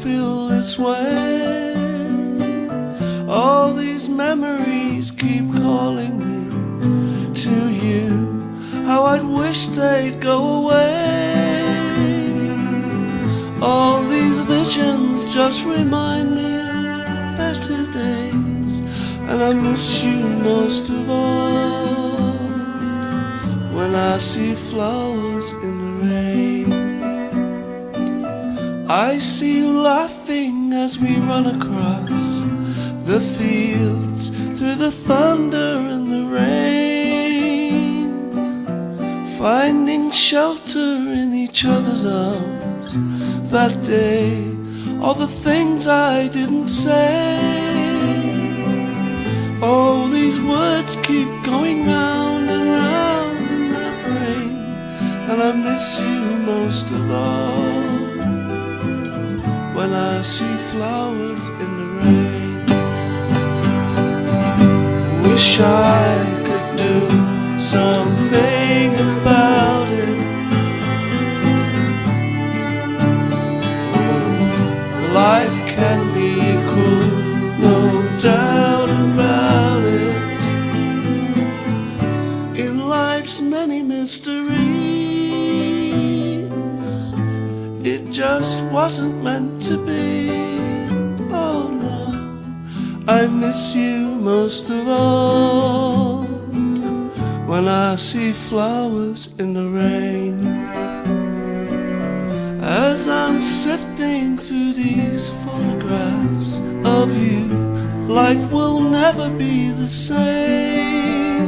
feel this way. All these memories keep calling me to you. How I'd wish they'd go away. All these visions just remind me of better days, and I miss you most of all when I see flowers in the rain. I see you laughing as we run across the fields through the thunder and the rain, finding shelter in each other's arms that day. All the things I didn't say, oh, these words keep going round and round in my brain, and I miss you most of all when I see flowers in the rain. Wish I could do something about it. Life can be cruel, no doubt about it. In life's many mysteries, it just wasn't meant to be. Oh no, I miss you most of all when I see flowers in the rain. As I'm sifting through these photographs of you, life will never be the same.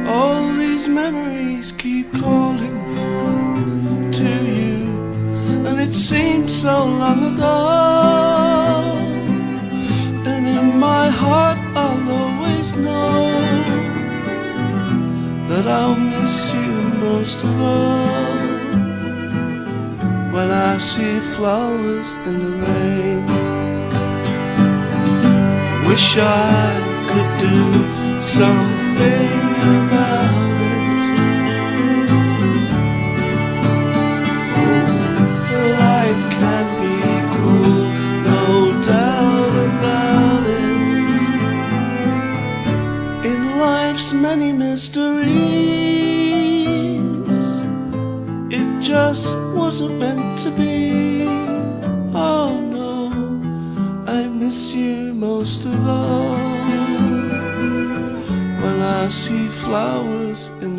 All these memories keep calling me to you, and it seems so long ago. And in my heart I'll always know that I'll miss you most of all when I see flowers in the rain. Wish I could do something about it. Life can be cruel, no doubt about it. In life's many mysteries, it just wasn't meant to be. Oh no, I miss you most of all when I see flowers in